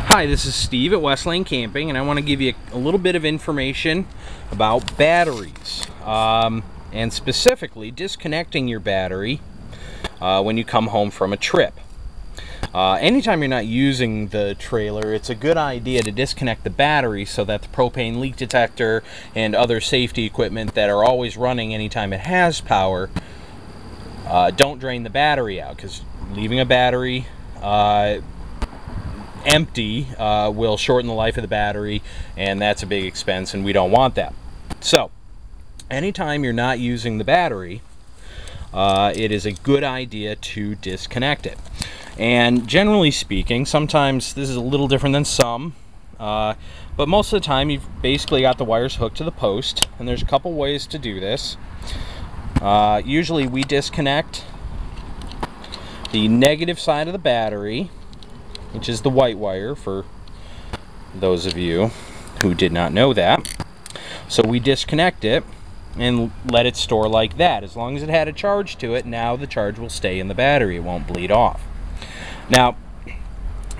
Hi, this is Steve at West Lane Camping, and I want to give you a little bit of information about batteries, and specifically disconnecting your battery when you come home from a trip. Anytime you're not using the trailer, it's a good idea to disconnect the battery so that the propane leak detector and other safety equipment that are always running anytime it has power don't drain the battery out, because leaving a battery empty will shorten the life of the battery, and that's a big expense, and we don't want that. So anytime you're not using the battery, it is a good idea to disconnect it. And generally speaking, sometimes this is a little different than some, but most of the time you've basically got the wires hooked to the post, and there's a couple ways to do this. Usually we disconnect the negative side of the battery, which is the white wire, for those of you who did not know that. So we disconnect it and let it store like that. As long as it had a charge to it, now the charge will stay in the battery. It won't bleed off. Now,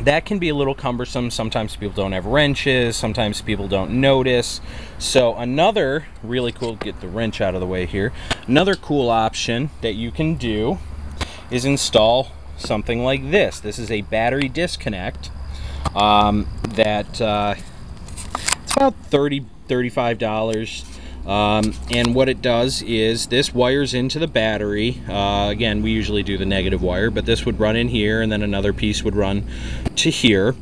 that can be a little cumbersome. Sometimes people don't have wrenches. Sometimes people don't notice. So another really cool, get the wrench out of the way here. Another cool option that you can do is install something like this. This is a battery disconnect it's about $35. And what it does is this wires into the battery. Again, we usually do the negative wire, but this would run in here, and then another piece would run to here.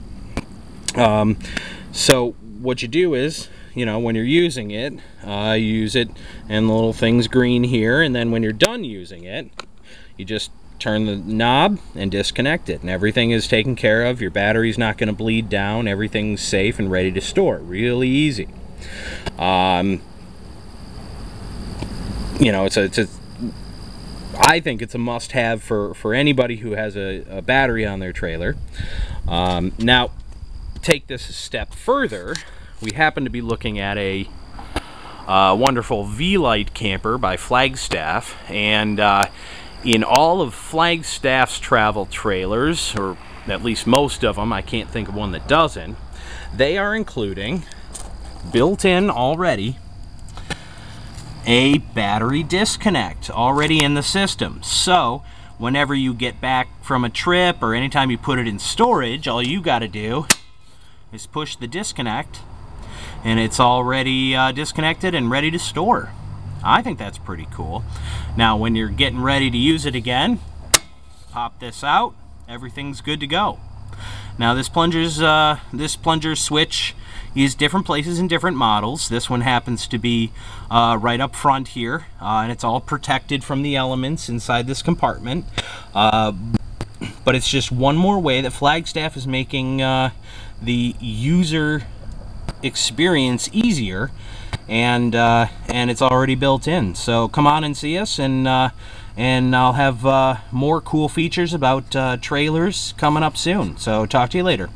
So what you do is, when you're using it, use it, and the little thing's green here, and then when you're done using it, you just turn the knob and disconnect it, and everything is taken care of. Your battery's not going to bleed down. Everything's safe and ready to store. Really easy. I think it's a must-have for anybody who has a battery on their trailer. Now, take this a step further. We happen to be looking at a wonderful V-Lite camper by Flagstaff, and in all of Flagstaff's travel trailers, or at least most of them, I can't think of one that doesn't, they are including, built in already, a battery disconnect already in the system. So whenever you get back from a trip, or anytime you put it in storage, all you got to do is push the disconnect, and it's already disconnected and ready to store. I think that's pretty cool. Now, when you're getting ready to use it again, pop this out. Everything's good to go. Now, this plunger switch is different places in different models. This one happens to be right up front here, and it's all protected from the elements inside this compartment. But it's just one more way that Flagstaff is making the user experience easier, and it's already built in. So come on and see us, and I'll have more cool features about trailers coming up soon. So talk to you later.